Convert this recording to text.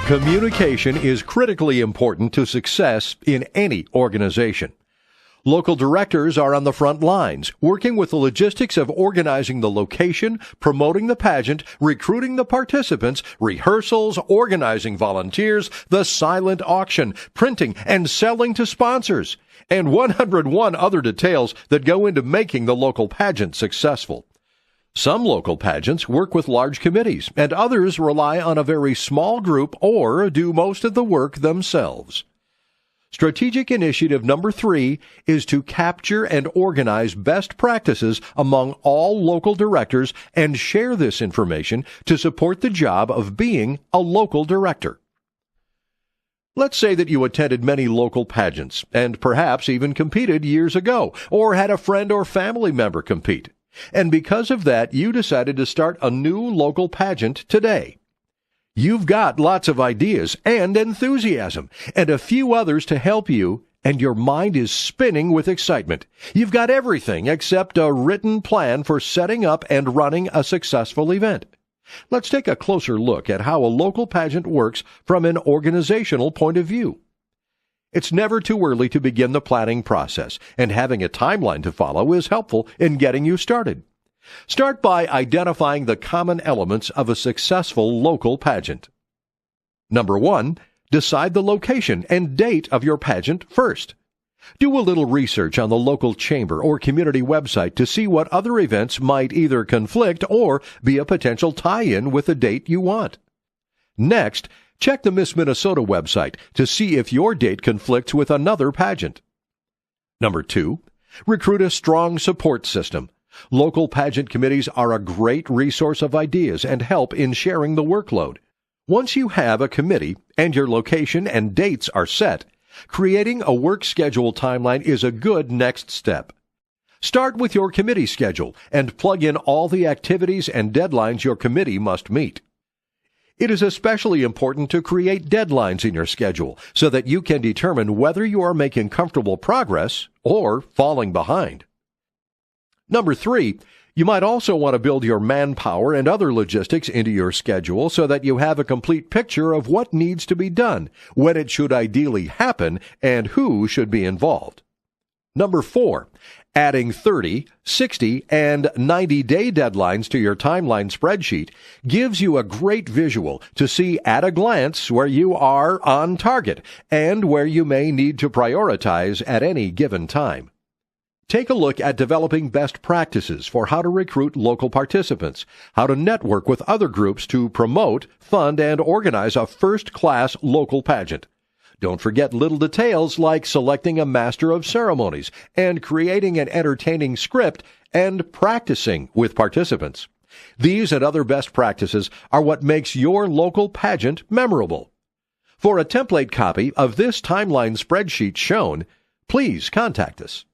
Communication is critically important to success in any organization. Local directors are on the front lines, working with the logistics of organizing the location, promoting the pageant, recruiting the participants, rehearsals, organizing volunteers, the silent auction, printing, and selling to sponsors, and 101 other details that go into making the local pageant successful. Some local pageants work with large committees, and others rely on a very small group or do most of the work themselves. Strategic initiative number 3 is to capture and organize best practices among all local directors and share this information to support the job of being a local director. Let's say that you attended many local pageants and perhaps even competed years ago, or had a friend or family member compete. And because of that, you decided to start a new local pageant today. You've got lots of ideas and enthusiasm, and a few others to help you, and your mind is spinning with excitement. You've got everything except a written plan for setting up and running a successful event. Let's take a closer look at how a local pageant works from an organizational point of view. It's never too early to begin the planning process, and having a timeline to follow is helpful in getting you started. Start by identifying the common elements of a successful local pageant. Number 1, decide the location and date of your pageant first. Do a little research on the local chamber or community website to see what other events might either conflict or be a potential tie-in with the date you want. Next, check the Miss Minnesota website to see if your date conflicts with another pageant. Number 2, recruit a strong support system. Local pageant committees are a great resource of ideas and help in sharing the workload. Once you have a committee and your location and dates are set, creating a work schedule timeline is a good next step. Start with your committee schedule and plug in all the activities and deadlines your committee must meet. It is especially important to create deadlines in your schedule so that you can determine whether you are making comfortable progress or falling behind. Number 3, you might also want to build your manpower and other logistics into your schedule so that you have a complete picture of what needs to be done, when it should ideally happen, and who should be involved. Number 4, adding 30, 60, and 90-day deadlines to your timeline spreadsheet gives you a great visual to see at a glance where you are on target and where you may need to prioritize at any given time. Take a look at developing best practices for how to recruit local participants, how to network with other groups to promote, fund, and organize a first-class local pageant. Don't forget little details like selecting a master of ceremonies and creating an entertaining script and practicing with participants. These and other best practices are what makes your local pageant memorable. For a template copy of this timeline spreadsheet shown, please contact us.